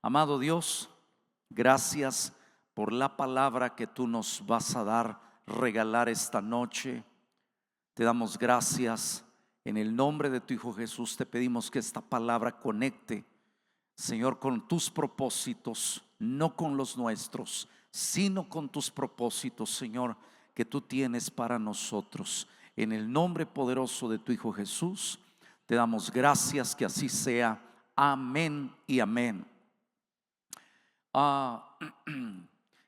Amado Dios, gracias por la palabra que tú nos vas a dar, regalar esta noche. Te damos gracias en el nombre de tu Hijo Jesús. Te pedimos que esta palabra conecte, Señor, con tus propósitos, no con los nuestros, sino con tus propósitos, Señor, que tú tienes para nosotros. En el nombre poderoso de tu Hijo Jesús, te damos gracias, que así sea. Amén y amén.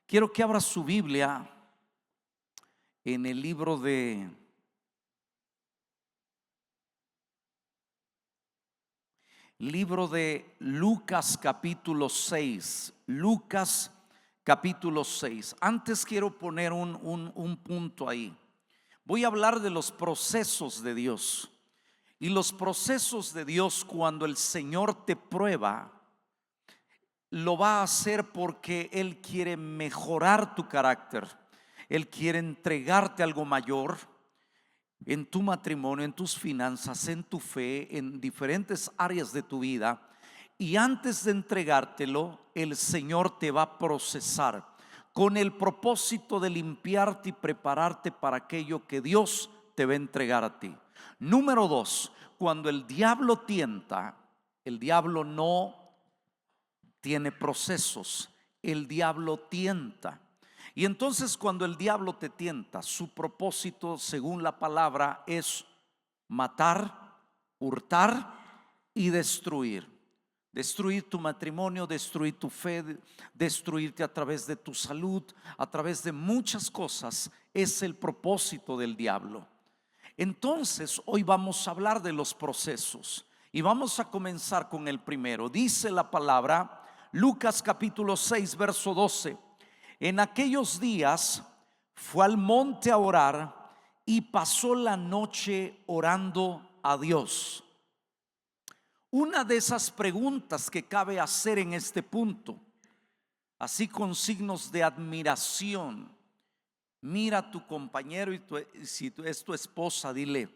Quiero que abra su Biblia en el libro de Lucas capítulo 6. Lucas capítulo 6. Antes quiero poner un punto ahí. Voy a hablar de los procesos de Dios. Y los procesos de Dios, cuando el Señor te prueba, lo va a hacer porque Él quiere mejorar tu carácter. Él quiere entregarte algo mayor en tu matrimonio, en tus finanzas, en tu fe, en diferentes áreas de tu vida. Y antes de entregártelo, el Señor te va a procesar con el propósito de limpiarte y prepararte para aquello que Dios te va a entregar a ti. Número 2, cuando el diablo tienta, el diablo no tiene procesos, el diablo tienta. Y entonces cuando el diablo te tienta, su propósito, según la palabra, es matar, hurtar y destruir. Destruir tu matrimonio, destruir tu fe, destruirte a través de tu salud, a través de muchas cosas. Es el propósito del diablo. Entonces hoy vamos a hablar de los procesos y vamos a comenzar con el primero. Dice la palabra, Lucas capítulo 6 verso 12: en aquellos días fue al monte a orar y pasó la noche orando a Dios. Una de esas preguntas que cabe hacer en este punto, así con signos de admiración, mira a tu compañero y si es tu esposa, dile: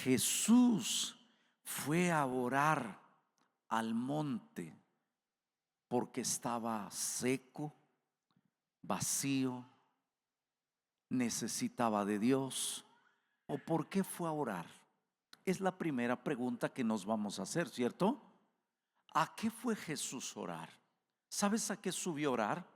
Jesús fue a orar al monte porque estaba seco, vacío, necesitaba de Dios. ¿O por qué fue a orar? Es la primera pregunta que nos vamos a hacer, ¿cierto? ¿A qué fue Jesús a orar? ¿Sabes a qué subió a orar?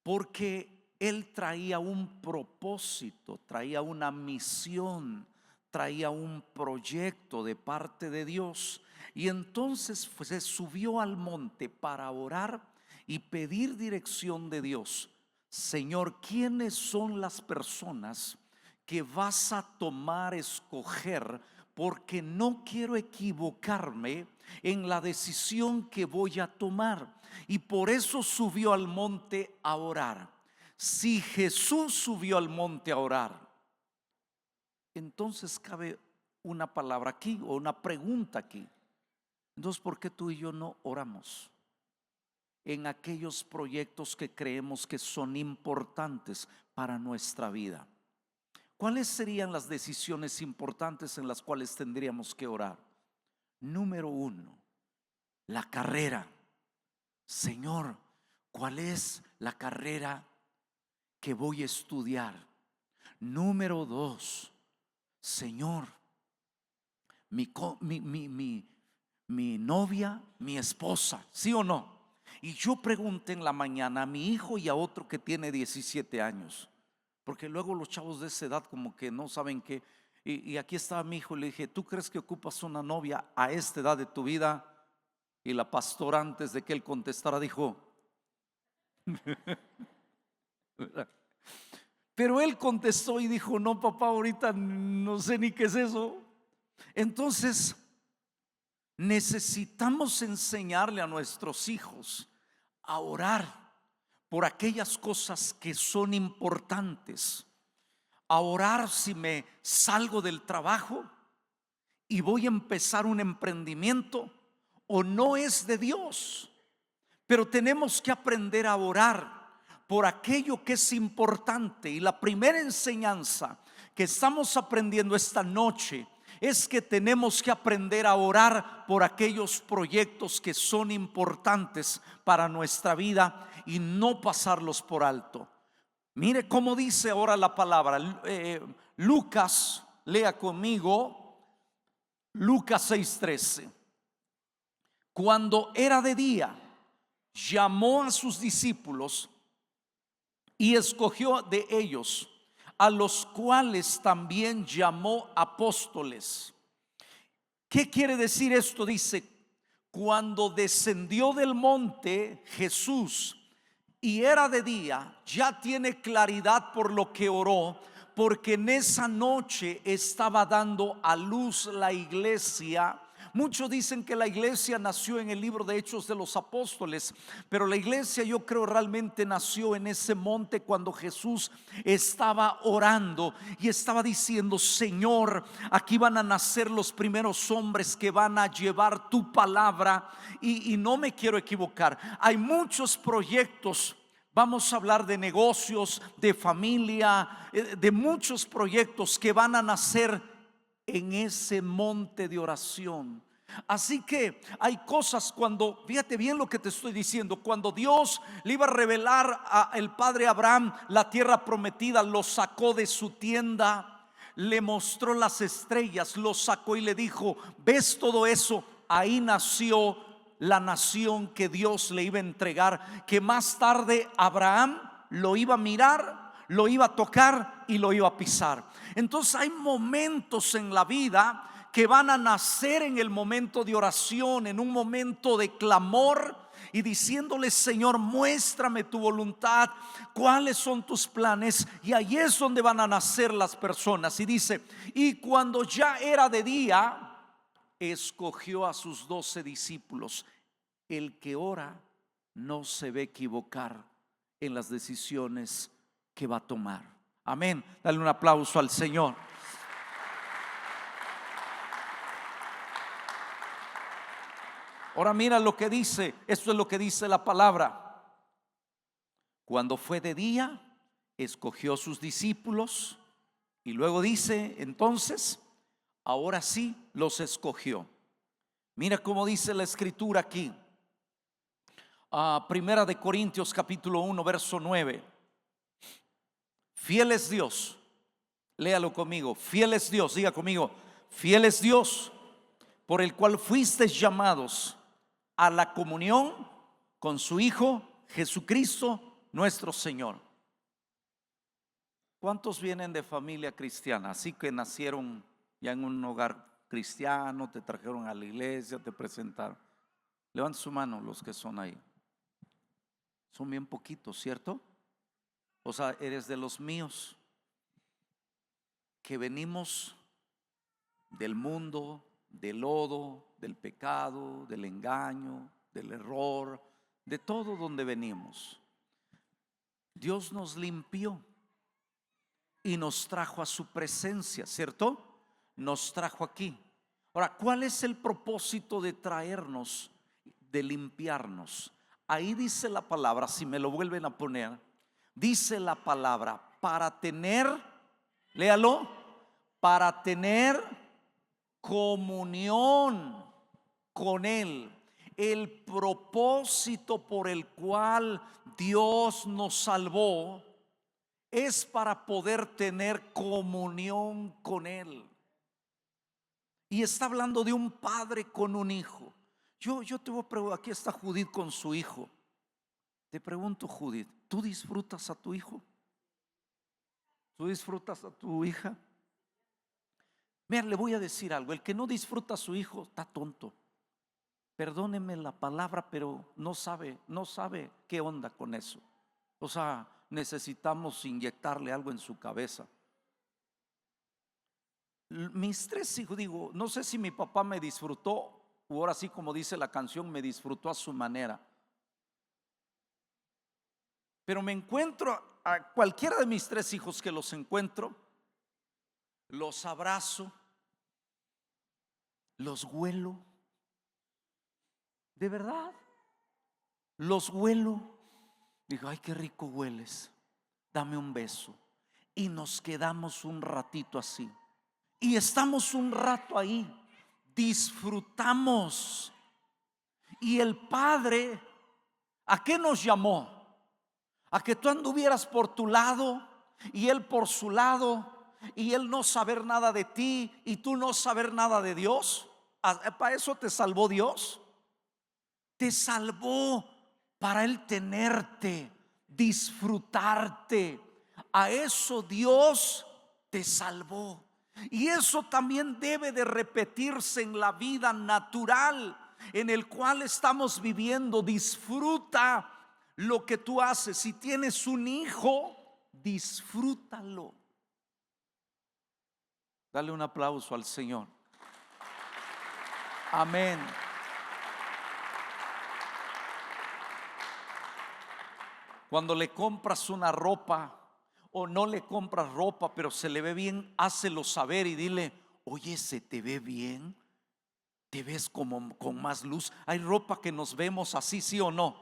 Porque Él traía un propósito, traía una misión, traía un proyecto de parte de Dios. Y entonces se subió al monte para orar y pedir dirección de Dios. Señor, ¿quiénes son las personas que vas a tomar, escoger? Porque no quiero equivocarme en la decisión que voy a tomar. Y por eso subió al monte a orar. Si Jesús subió al monte a orar, entonces cabe una palabra aquí o una pregunta aquí. Entonces, ¿por qué tú y yo no oramos en aquellos proyectos que creemos que son importantes para nuestra vida? ¿Cuáles serían las decisiones importantes en las cuales tendríamos que orar? Número 1, la carrera. Señor, ¿cuál es la carrera que voy a estudiar? Número 2, Señor, mi novia, mi esposa, ¿sí o no? Y yo pregunté en la mañana a mi hijo y a otro que tiene 17 años, porque luego los chavos de esa edad como que no saben qué. Y aquí estaba mi hijo y le dije: ¿tú crees que ocupas una novia a esta edad de tu vida? Y la pastora, antes de que él contestara, dijo pero él contestó y dijo: no, papá, ahorita no sé ni qué es eso. Entonces necesitamos enseñarle a nuestros hijos a orar por aquellas cosas que son importantes, a orar si me salgo del trabajo y voy a empezar un emprendimiento o no es de Dios. Pero tenemos que aprender a orar por aquello que es importante. Y la primera enseñanza que estamos aprendiendo esta noche es que tenemos que aprender a orar por aquellos proyectos que son importantes para nuestra vida y no pasarlos por alto. Mire cómo dice ahora la palabra. Lucas, lea conmigo Lucas 6:13. Cuando era de día, llamó a sus discípulos y escogió de ellos, a los cuales también llamó apóstoles. ¿Qué quiere decir esto? Dice, cuando descendió del monte Jesús y era de día, ya tiene claridad por lo que oró, porque en esa noche estaba dando a luz la iglesia. Muchos dicen que la iglesia nació en el libro de Hechos de los Apóstoles, pero la iglesia, yo creo, realmente nació en ese monte cuando Jesús estaba orando y estaba diciendo: Señor, aquí van a nacer los primeros hombres que van a llevar tu palabra. Y no me quiero equivocar, hay muchos proyectos. Vamos a hablar de negocios, de familia, de muchos proyectos que van a nacer en ese monte de oración. Así que hay cosas cuando, fíjate bien lo que te estoy diciendo, cuando Dios le iba a revelar al padre Abraham la tierra prometida, lo sacó de su tienda, le mostró las estrellas, lo sacó y le dijo: ¿ves todo eso? Ahí nació la nación que Dios le iba a entregar, que más tarde Abraham lo iba a mirar, lo iba a tocar y lo iba a pisar. Entonces hay momentos en la vida que van a nacer en el momento de oración, en un momento de clamor y diciéndole: Señor, muéstrame tu voluntad, cuáles son tus planes. Y ahí es donde van a nacer las personas. Y dice: y cuando ya era de día, escogió a sus 12 discípulos. El que ora no se ve equivocar en las decisiones que va a tomar. Amén. Dale un aplauso al Señor. Ahora mira lo que dice. Esto es lo que dice la palabra. Cuando fue de día, escogió sus discípulos. Y luego dice entonces, ahora sí los escogió. Mira cómo dice la escritura aquí. Primera de Corintios capítulo 1 verso 9. Fiel es Dios. Léalo conmigo. Fiel es Dios. Diga conmigo: fiel es Dios, por el cual fuisteis llamados a la comunión con su Hijo Jesucristo nuestro Señor. ¿Cuántos vienen de familia cristiana? Así que nacieron ya en un hogar cristiano, te trajeron a la iglesia, te presentaron. Levanta su mano los que son ahí. Son bien poquitos, ¿cierto? O sea, eres de los míos, que venimos del mundo, del lodo, del pecado, del engaño, del error, de todo donde venimos. Dios nos limpió y nos trajo a su presencia, ¿cierto? Nos trajo aquí. Ahora, ¿cuál es el propósito de traernos, de limpiarnos? Ahí dice la palabra, si me lo vuelven a poner, dice la palabra: para tener, léalo, para tener comunión con Él. El propósito por el cual Dios nos salvó es para poder tener comunión con Él. Y está hablando de un padre con un hijo. Yo te voy a preguntar, aquí está Judith con su hijo. Te pregunto, Judith, ¿tú disfrutas a tu hijo? ¿Tú disfrutas a tu hija? Mira, le voy a decir algo: el que no disfruta a su hijo está tonto. Perdóneme la palabra, pero no sabe qué onda con eso. O sea, necesitamos inyectarle algo en su cabeza. Mis 3 hijos, digo, no sé si mi papá me disfrutó, o ahora sí, como dice la canción, me disfrutó a su manera. Pero me encuentro a cualquiera de mis 3 hijos, que los encuentro, los abrazo, los huelo, de verdad, los huelo. Digo: ay, qué rico hueles, dame un beso. Y nos quedamos un ratito así. y estamos un rato ahí, disfrutamos. Y el Padre, ¿a qué nos llamó? A que tú anduvieras por tu lado y Él por su lado, y Él no saber nada de ti y tú no saber nada de Dios. ¿Para eso te salvó Dios? Te salvó para Él tenerte, disfrutarte. A eso Dios te salvó. Y eso también debe de repetirse en la vida natural en el cual estamos viviendo. Disfruta lo que tú haces. Si tienes un hijo, disfrútalo. Dale un aplauso al Señor. Amén. Cuando le compras una ropa o no le compras ropa, pero se le ve bien, hácelo saber y dile: oye, ¿se te ve bien? ¿Te ves como con más luz? Hay ropa que nos vemos así, ¿sí o no?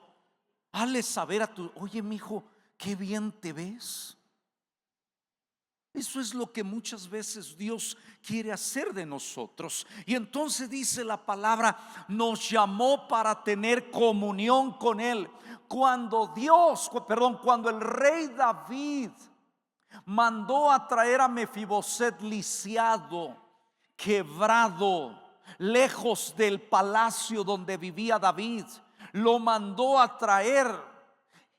Hazle saber a tu: oye, mijo, qué bien te ves. Eso es lo que muchas veces Dios quiere hacer de nosotros. Y entonces dice la palabra: nos llamó para tener comunión con Él. Cuando cuando el rey David mandó a traer a Mefiboset lisiado, quebrado, lejos del palacio donde vivía David, lo mandó a traer.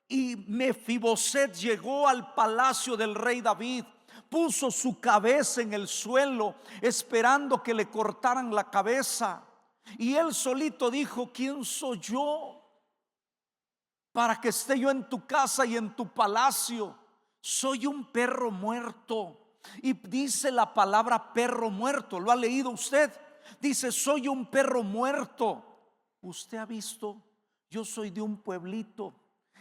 Y Mefiboset llegó al palacio del rey David, puso su cabeza en el suelo esperando que le cortaran la cabeza. Y él solito dijo: ¿quién soy yo para que esté yo en tu casa y en tu palacio? Soy un perro muerto. Y dice la palabra perro muerto, ¿lo ha leído usted? Dice: soy un perro muerto. Usted ha visto, yo soy de un pueblito,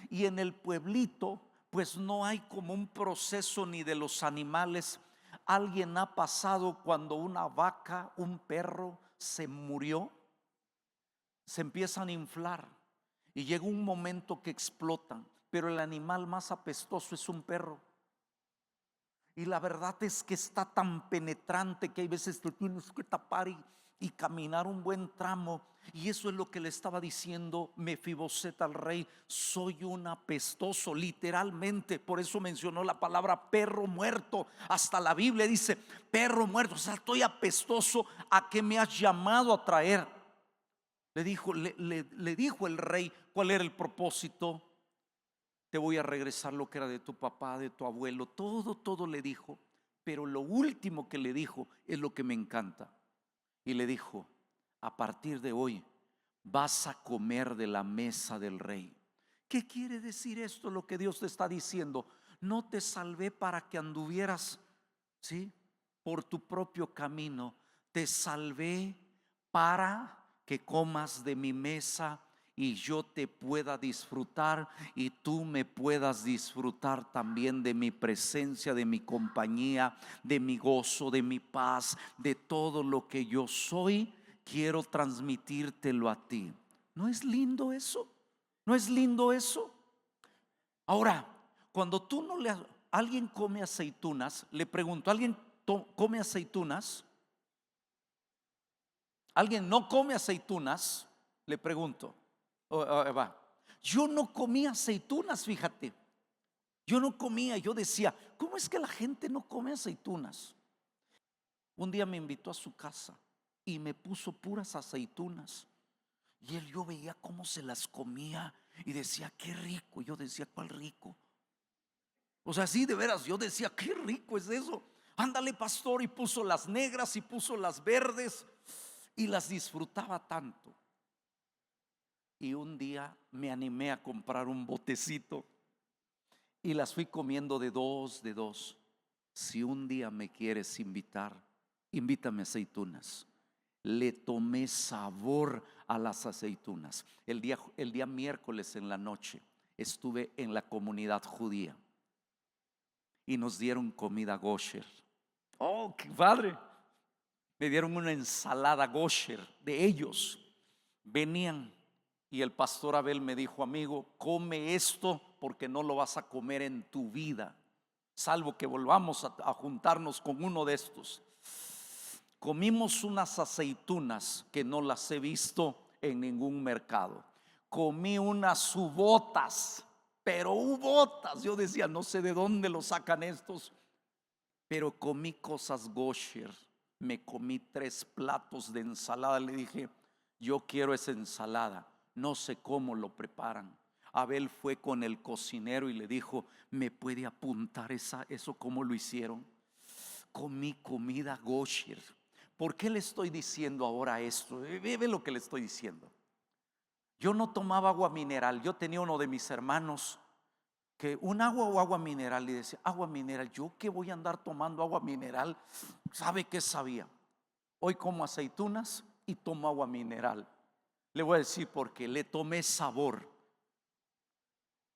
y en el pueblito pues no hay como un proceso ni de los animales. ¿Alguien ha pasado cuando una vaca, un perro se murió? Se empiezan a inflar y llega un momento que explotan, pero el animal más apestoso es un perro. Y la verdad es que está tan penetrante que hay veces te tienes que tapar y caminar un buen tramo. Y eso es lo que le estaba diciendo Mefiboset al rey: soy un apestoso, literalmente. Por eso mencionó la palabra perro muerto. Hasta la Biblia dice perro muerto. O sea, estoy apestoso. ¿A qué me has llamado a traer? Le dijo el rey cuál era el propósito. Te voy a regresar lo que era de tu papá, de tu abuelo. Todo le dijo. Pero lo último que le dijo es lo que me encanta. Y le dijo: a partir de hoy vas a comer de la mesa del rey. ¿Qué quiere decir esto? Lo que Dios te está diciendo: no te salvé para que anduvieras, ¿sí?, por tu propio camino. Te salvé para que comas de mi mesa y yo te pueda disfrutar y tú me puedas disfrutar también de mi presencia, de mi compañía, de mi gozo, de mi paz, de todo lo que yo soy. Quiero transmitírtelo a ti. ¿No es lindo eso? ¿No es lindo eso? Ahora, cuando tú no le alguien come aceitunas, le pregunto: ¿alguien come aceitunas? ¿Alguien no come aceitunas? Le pregunto. Yo no comía aceitunas, fíjate. Yo no comía, yo decía: ¿cómo es que la gente no come aceitunas? Un día me invitó a su casa y me puso puras aceitunas. Y yo veía cómo se las comía y decía: qué rico. Yo decía: ¿cuál rico? O sea, sí, de veras, yo decía: qué rico es eso. Ándale, pastor. Y puso las negras y puso las verdes y las disfrutaba tanto. Y un día me animé a comprar un botecito y las fui comiendo de dos. Si un día me quieres invitar, invítame aceitunas. Le tomé sabor a las aceitunas. El día miércoles en la noche estuve en la comunidad judía y nos dieron comida kosher. Oh, qué padre. Me dieron una ensalada kosher de ellos. Venían y el pastor Abel me dijo: amigo, come esto porque no lo vas a comer en tu vida, salvo que volvamos a juntarnos con uno de estos. Comimos unas aceitunas que no las he visto en ningún mercado. Comí unas ubotas, pero ubotas. Yo decía, no sé de dónde lo sacan estos, pero comí cosas kosher. Me comí 3 platos de ensalada. Le dije, yo quiero esa ensalada. No sé cómo lo preparan. Abel fue con el cocinero y le dijo, ¿me puede apuntar eso cómo lo hicieron? Comí comida kosher. ¿Por qué le estoy diciendo ahora esto? Ve lo que le estoy diciendo. Yo no tomaba agua mineral. Yo tenía uno de mis hermanos que un agua o agua mineral, y decía, agua mineral, ¿yo qué voy a andar tomando agua mineral? ¿Sabe qué sabía? Hoy como aceitunas y tomo agua mineral. Le voy a decir porque le tomé sabor.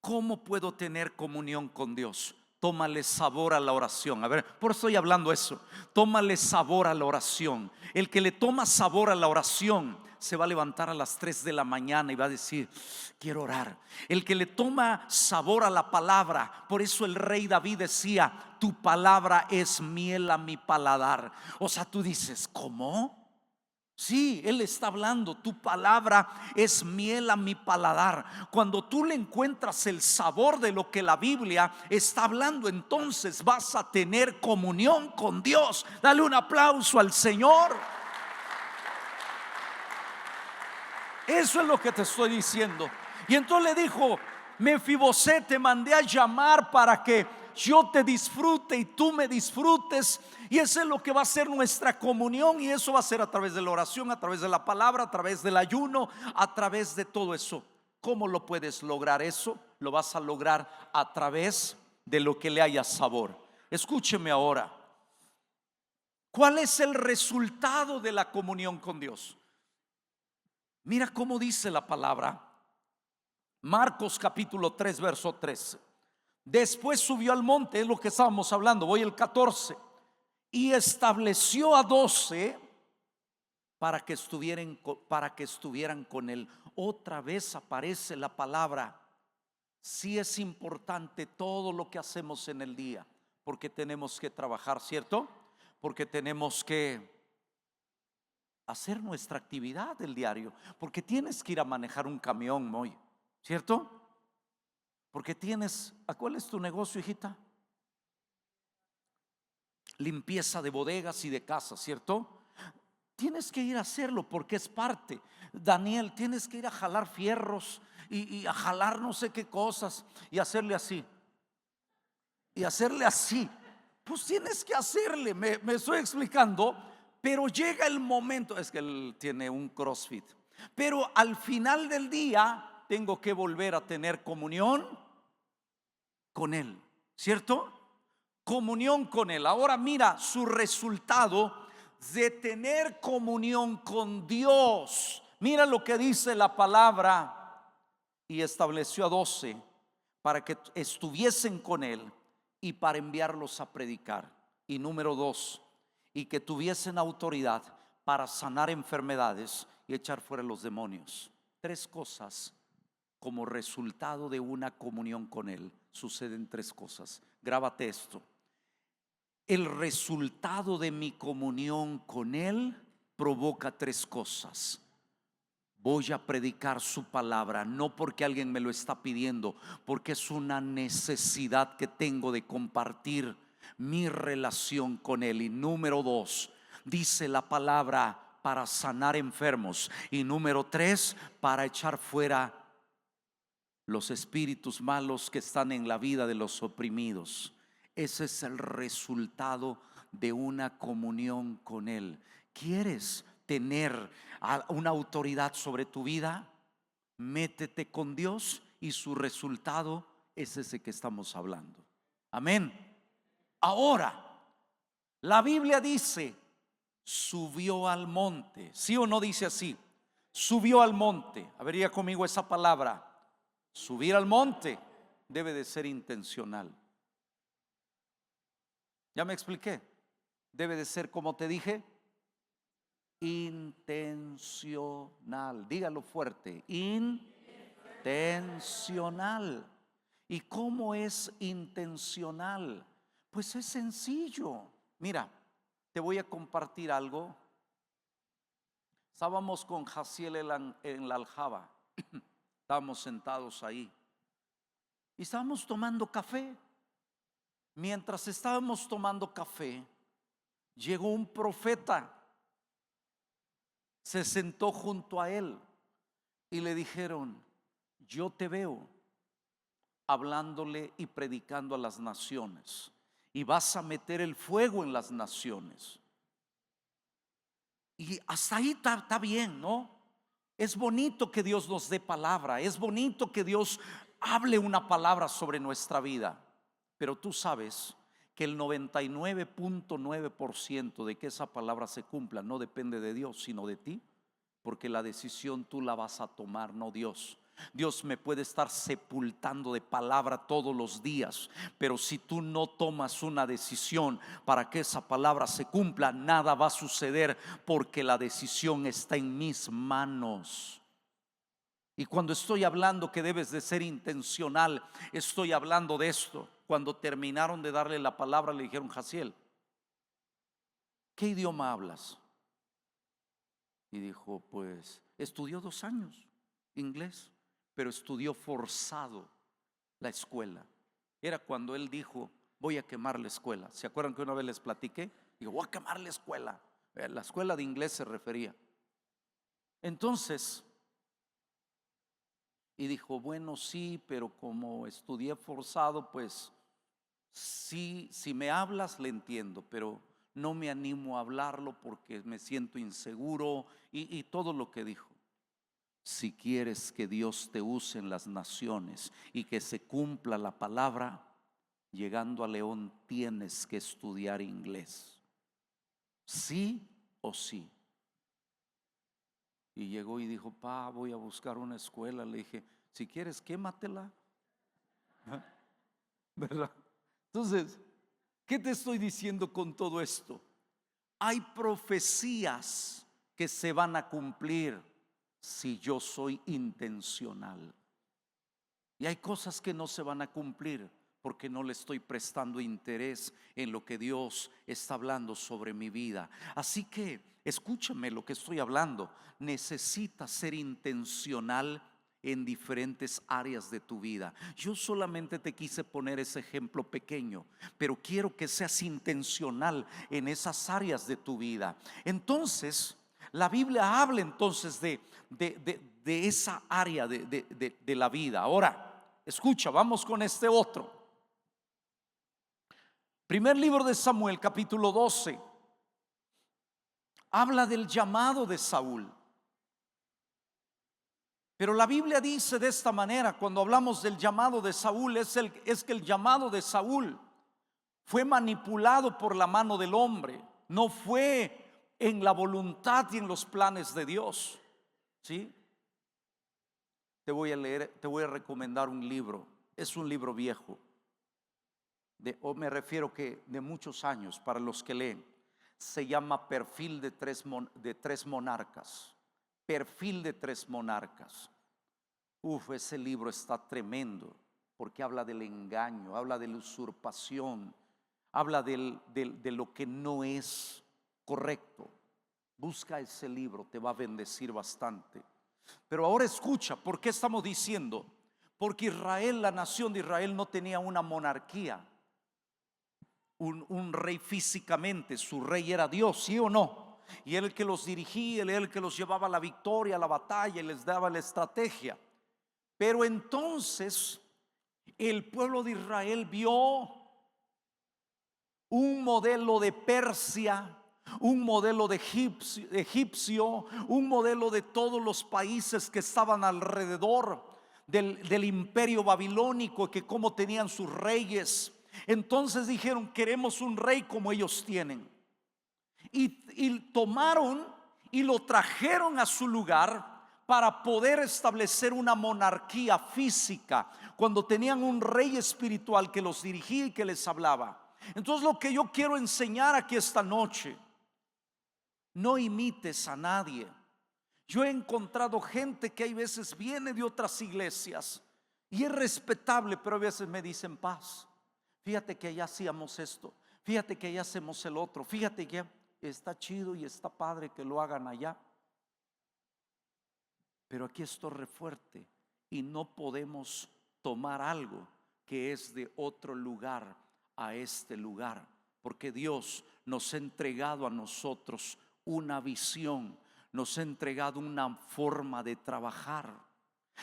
¿Cómo puedo tener comunión con Dios? Tómale sabor a la oración. A ver, por eso estoy hablando eso. Tómale sabor a la oración. El que le toma sabor a la oración se va a levantar a las 3 de la mañana y va a decir, quiero orar. El que le toma sabor a la palabra, por eso el rey David decía, tu palabra es miel a mi paladar. O sea, tú dices, ¿cómo? Sí, Él está hablando, tu palabra es miel a mi paladar. Cuando tú le encuentras el sabor de lo que la Biblia está hablando, entonces vas a tener comunión con Dios. Dale un aplauso al Señor. Eso es lo que te estoy diciendo. Y entonces le dijo, Mefibosé, te mandé a llamar para que yo te disfrute y tú me disfrutes. Y eso es lo que va a ser nuestra comunión. Y eso va a ser a través de la oración, a través de la palabra, a través del ayuno, a través de todo eso. ¿Cómo lo puedes lograr eso? Lo vas a lograr a través de lo que le haya sabor. Escúcheme ahora. ¿Cuál es el resultado de la comunión con Dios? Mira cómo dice la palabra. Marcos capítulo 3 verso 13. Después subió al monte, es lo que estábamos hablando, voy al 14. Y estableció a 12 para que estuvieran con él. Otra vez aparece la palabra. Sí es importante todo lo que hacemos en el día, porque tenemos que trabajar, ¿cierto? Porque tenemos que hacer nuestra actividad del diario, porque tienes que ir a manejar un camión hoy, ¿cierto? Porque ¿a cuál es tu negocio, hijita? Limpieza de bodegas y de casas, ¿cierto? Tienes que ir a hacerlo porque es parte. Daniel, tienes que ir a jalar fierros y a jalar no sé qué cosas y hacerle así. Y hacerle así. Pues tienes que hacerle, me estoy explicando. Pero llega el momento, es que él tiene un CrossFit. Pero al final del día tengo que volver a tener comunión con él, ¿cierto? Comunión con él. Ahora mira su resultado de tener comunión con Dios. Mira lo que dice la palabra. Y estableció a 12 para que estuviesen con él y para enviarlos a predicar. Y número 2, y que tuviesen autoridad para sanar enfermedades y echar fuera los demonios. 3 cosas como resultado de una comunión con él. Suceden 3 cosas. Grábate esto. El resultado de mi comunión con él provoca 3 cosas. Voy a predicar su palabra, no porque alguien me lo está pidiendo, porque es una necesidad que tengo de compartir mi relación con él. Y número 2, dice la palabra, para sanar enfermos. Y número 3, para echar fuera los espíritus malos que están en la vida de los oprimidos. Ese es el resultado de una comunión con él. ¿Quieres tener una autoridad sobre tu vida? Métete con Dios y su resultado es ese que estamos hablando. Amén. Ahora, la Biblia dice, subió al monte. ¿Sí o no dice así? Subió al monte. A ver, diga conmigo esa palabra. Subir al monte debe de ser intencional. Ya me expliqué. Debe de ser, como te dije, intencional. Dígalo fuerte. Intencional. ¿Y cómo es intencional? Pues es sencillo. Mira, te voy a compartir algo Estábamos con Jaciel en la aljaba. Estábamos sentados ahí y estábamos tomando café. Mientras estábamos tomando café, llegó un profeta, se sentó junto a él y le dijeron: yo te veo hablándole y predicando a las naciones, y vas a meter el fuego en las naciones. Y hasta ahí está bien, ¿no? Es bonito que Dios nos dé palabra, es bonito que Dios hable una palabra sobre nuestra vida. Pero tú sabes que el 99.9% de que esa palabra se cumpla no depende de Dios, sino de ti, porque la decisión tú la vas a tomar, no Dios. Dios me puede estar sepultando de palabra todos los días, pero si tú no tomas una decisión para que esa palabra se cumpla, nada va a suceder, porque la decisión está en mis manos. Y cuando estoy hablando que debes de ser intencional, estoy hablando de esto. Cuando terminaron de darle la palabra, le dijeron: Jaciel, ¿qué idioma hablas? Y dijo: pues estudió 2 años inglés, pero estudió forzado la escuela. Era cuando él dijo: voy a quemar la escuela. ¿Se acuerdan que una vez les platiqué? Digo: voy a quemar la escuela. La escuela de inglés se refería. Entonces, y dijo: bueno, sí, pero como estudié forzado, pues sí, si me hablas le entiendo, pero no me animo a hablarlo porque me siento inseguro, y todo lo que dijo. Si quieres que Dios te use en las naciones y que se cumpla la palabra, llegando a León tienes que estudiar inglés, sí o sí. Y llegó y dijo: pa, voy a buscar una escuela. Le dije: si quieres, quématela. ¿Verdad? Entonces, ¿qué te estoy diciendo con todo esto? Hay profecías que se van a cumplir si yo soy intencional, y hay cosas que no se van a cumplir porque no le estoy prestando interés en lo que Dios está hablando sobre mi vida. Así que escúchame lo que estoy hablando. Necesitas ser intencional en diferentes áreas de tu vida. Yo solamente te quise poner ese ejemplo pequeño, pero quiero que seas intencional en esas áreas de tu vida. Entonces, la Biblia habla entonces de esa área de la vida. Ahora, escucha, vamos con este otro. Primer libro de Samuel, capítulo 12, habla del llamado de Saúl. Pero la Biblia dice de esta manera, cuando hablamos del llamado de Saúl, es que el llamado de Saúl fue manipulado por la mano del hombre, no fue en la voluntad y en los planes de Dios. ¿Sí? Te voy a leer, te voy a recomendar un libro. Es un libro viejo, o me refiero que de muchos años para los que leen. Se llama Perfil de tres monarcas. Perfil de 3 monarcas. Ese libro está tremendo, porque habla del engaño, habla de la usurpación, habla de lo que no es correcto. Busca ese libro, te va a bendecir bastante. Pero ahora escucha, ¿por qué estamos diciendo? Porque Israel, la nación de Israel, no tenía una monarquía, un rey físicamente. Su rey era Dios, ¿sí o no? Y él el que los dirigía, él el que los llevaba a la victoria, a la batalla, y les daba la estrategia. Pero entonces el pueblo de Israel vio un modelo de Persia, un modelo de egipcio, un modelo de todos los países que estaban alrededor del imperio babilónico, que como tenían sus reyes. Entonces dijeron: queremos un rey como ellos tienen. Y tomaron y lo trajeron a su lugar para poder establecer una monarquía física, cuando tenían un rey espiritual que los dirigía y que les hablaba. Entonces, lo que yo quiero enseñar aquí esta noche: no imites a nadie. Yo he encontrado gente que hay veces viene de otras iglesias y es respetable, pero a veces me dicen: paz, fíjate que allá hacíamos esto, fíjate que allá hacemos el otro, fíjate que está chido y está padre que lo hagan allá, Pero aquí esto es re fuerte y no podemos tomar algo que es de otro lugar a este lugar, porque Dios nos ha entregado a nosotros una visión, nos ha entregado una forma de trabajar.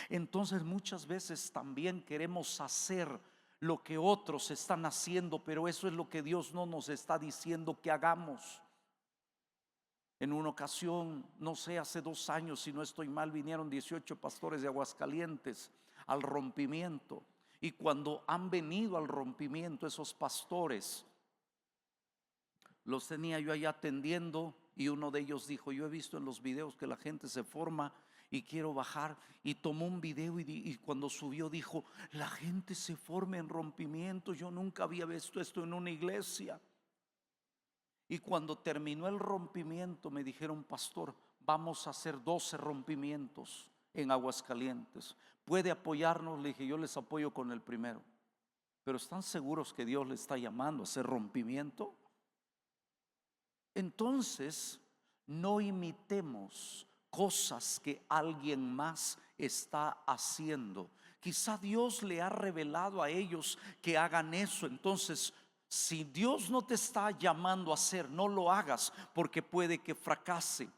Entonces muchas veces también queremos hacer lo que otros están haciendo, pero eso es lo que Dios no nos está diciendo que hagamos. En una ocasión, no sé, hace 2 años, si no estoy mal, vinieron 18 pastores de Aguascalientes al rompimiento. Y cuando han venido al rompimiento, esos pastores los tenía yo allá atendiendo, y uno de ellos dijo: yo he visto en los videos que la gente se forma y quiero bajar. Y tomó un video y cuando subió dijo: la gente se forma en rompimiento, yo nunca había visto esto en una iglesia. Y cuando terminó el rompimiento me dijeron: pastor, vamos a hacer 12 rompimientos en Aguascalientes, ¿puede apoyarnos? Le dije: yo les apoyo con el primero. Pero ¿están seguros que Dios les está llamando a hacer rompimiento? Entonces, no imitemos cosas que alguien más está haciendo. Quizá Dios le ha revelado a ellos que hagan eso. Entonces, si Dios no te está llamando a hacer, no lo hagas, porque puede que fracase.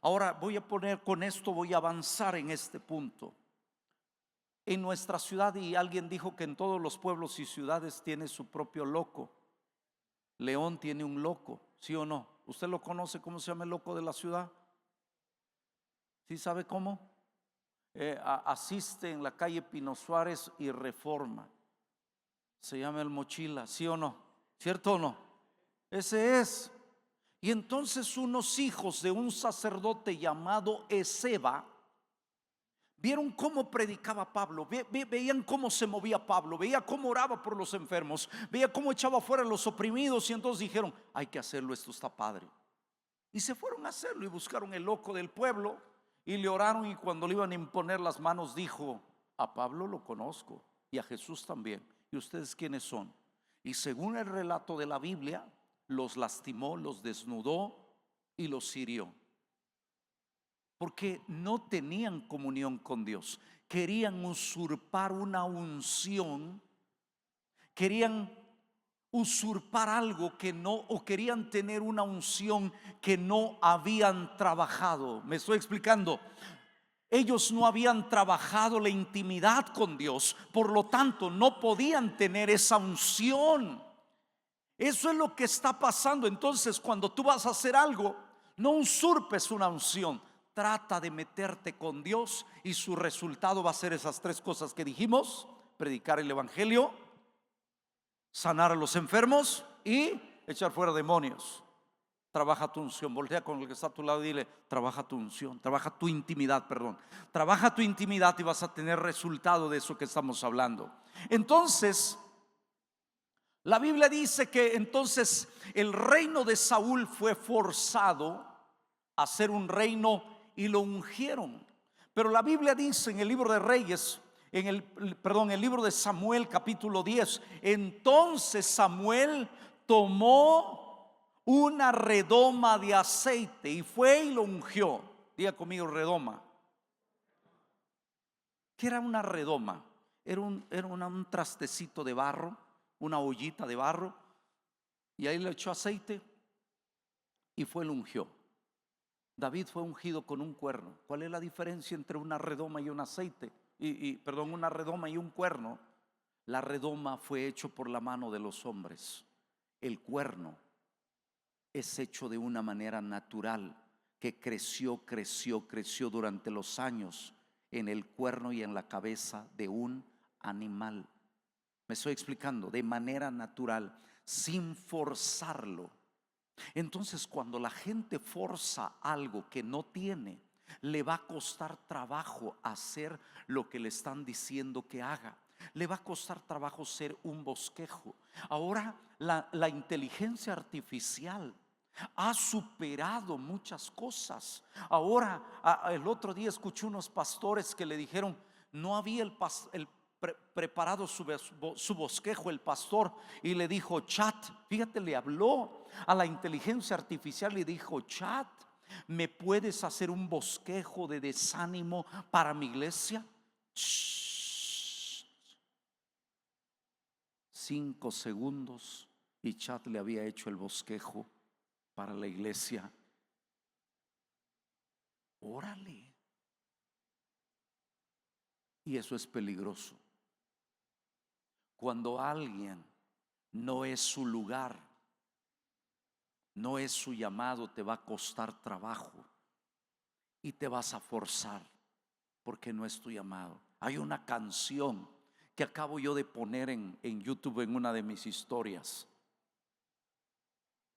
Ahora voy a poner, con esto voy a avanzar en este punto. En nuestra ciudad, y alguien dijo que en todos los pueblos y ciudades tiene su propio loco. León tiene un loco, ¿sí o no? ¿Usted lo conoce? ¿Cómo se llama el loco de la ciudad? ¿Sí sabe cómo? Asiste en la calle Pino Suárez y Reforma. Se llama el Mochila, ¿sí o no? ¿Cierto o no? Ese es. Y entonces unos hijos de un sacerdote llamado Ezeba vieron cómo predicaba Pablo, veían cómo se movía Pablo, veía cómo oraba por los enfermos, veía cómo echaba fuera a los oprimidos, y entonces dijeron: hay que hacerlo, esto está padre. Y se fueron a hacerlo y buscaron el loco del pueblo y le oraron, y cuando le iban a imponer las manos dijo: a Pablo lo conozco y a Jesús también, ¿y ustedes quiénes son? Y según el relato de la Biblia, los lastimó, los desnudó y los hirió, porque no tenían comunión con Dios. Querían usurpar una unción, querían usurpar algo que no, o querían tener una unción que no habían trabajado. ¿Me estoy explicando? Ellos no habían trabajado la intimidad con Dios, por lo tanto no podían tener esa unción. Eso es lo que está pasando. Entonces, cuando tú vas a hacer algo, no usurpes una unción. Trata de meterte con Dios y su resultado va a ser esas 3 cosas que dijimos: predicar el evangelio, sanar a los enfermos y echar fuera demonios. Trabaja tu unción. Voltea con el que está a tu lado y dile: trabaja tu unción, trabaja tu intimidad, perdón. Trabaja tu intimidad y vas a tener resultado de eso que estamos hablando. Entonces, la Biblia dice que entonces el reino de Saúl fue forzado a ser un reino y lo ungieron. Pero la Biblia dice en el libro de Reyes, el libro de Samuel capítulo 10, entonces Samuel tomó una redoma de aceite y fue y lo ungió. Diga conmigo: redoma. ¿Qué era una redoma? Era un trastecito de barro, una ollita de barro, y ahí le echó aceite y fue y lo ungió. David fue ungido con un cuerno. ¿Cuál es la diferencia entre una redoma y un aceite? Una redoma y un cuerno. La redoma fue hecho por la mano de los hombres. El cuerno es hecho de una manera natural, que creció durante los años en el cuerno y en la cabeza de un animal. Me estoy explicando, de manera natural, sin forzarlo. Entonces, cuando la gente forza algo que no tiene, le va a costar trabajo hacer lo que le están diciendo que haga. Le va a costar trabajo ser un bosquejo. Ahora la inteligencia artificial ha superado muchas cosas. Ahora, el otro día escuché unos pastores que le dijeron: no había preparado su bosquejo el pastor, y le dijo: chat, fíjate, le habló a la inteligencia artificial y dijo: chat, ¿Me puedes hacer un bosquejo de desánimo para mi iglesia? Shh. 5 segundos y Chad le había hecho el bosquejo para la iglesia. Órale. Y eso es peligroso. Cuando alguien no es su lugar, no es su llamado, te va a costar trabajo y te vas a forzar porque no es tu llamado. Hay una canción que acabo yo de poner en YouTube en una de mis historias.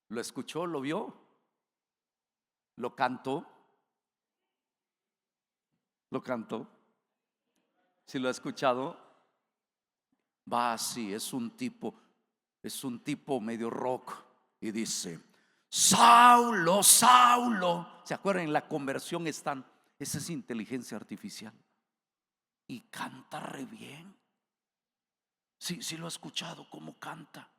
¿Lo escuchó? ¿Lo vio? ¿Lo cantó? ¿Lo cantó? ¿Sí lo ha escuchado? Va así, es un tipo medio rock y dice: Saulo, Saulo. ¿Se acuerdan? En la conversión están, esa es inteligencia artificial. Y canta re bien. Sí lo ha escuchado cómo canta.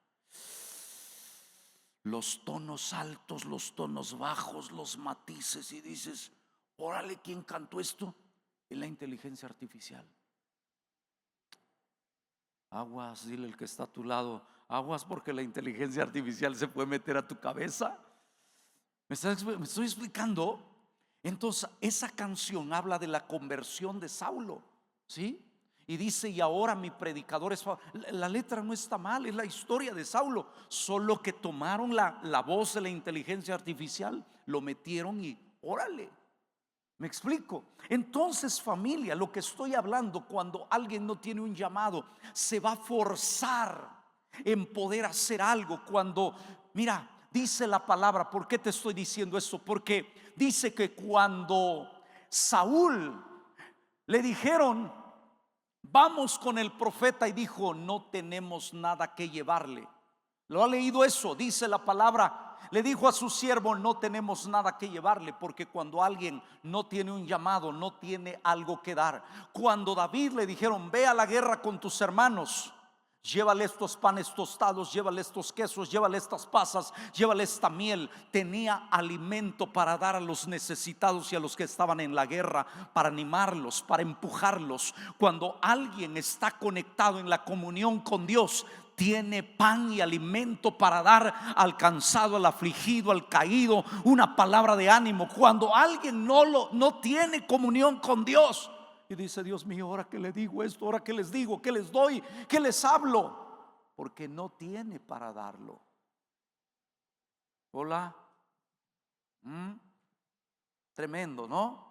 Los tonos altos, los tonos bajos, los matices, y dices: órale, ¿quién cantó esto? Es la inteligencia artificial. Aguas, dile el que está a tu lado, aguas, porque la inteligencia artificial se puede meter a tu cabeza. ¿Me estoy explicando? Entonces esa canción habla de la conversión de Saulo, ¿sí? Y dice: y ahora mi predicador es Saulo. La letra no está mal, es la historia de Saulo, solo que tomaron la voz de la inteligencia artificial, lo metieron y órale. ¿Me explico? Entonces, familia, lo que estoy hablando, cuando alguien no tiene un llamado, se va a forzar en poder hacer algo. Cuando, mira, dice la palabra, ¿por qué te estoy diciendo eso? Porque dice que cuando Saúl le dijeron: vamos con el profeta, y dijo: no tenemos nada que llevarle. ¿Lo ha leído eso? Dice la palabra. Le dijo a su siervo: no tenemos nada que llevarle, porque cuando alguien no tiene un llamado, no tiene algo que dar. Cuando David le dijeron: ve a la guerra con tus hermanos, llévale estos panes tostados, llévale estos quesos, llévale estas pasas, llévale esta miel. Tenía alimento para dar a los necesitados y a los que estaban en la guerra, para animarlos, para empujarlos. Cuando alguien está conectado en la comunión con Dios, tiene pan y alimento para dar al cansado, al afligido, al caído, una palabra de ánimo. Cuando alguien no tiene comunión con Dios y dice: Dios mío, ahora que le digo esto, ahora que les digo, que les doy, que les hablo, porque no tiene para darlo. Hola. Tremendo, ¿no?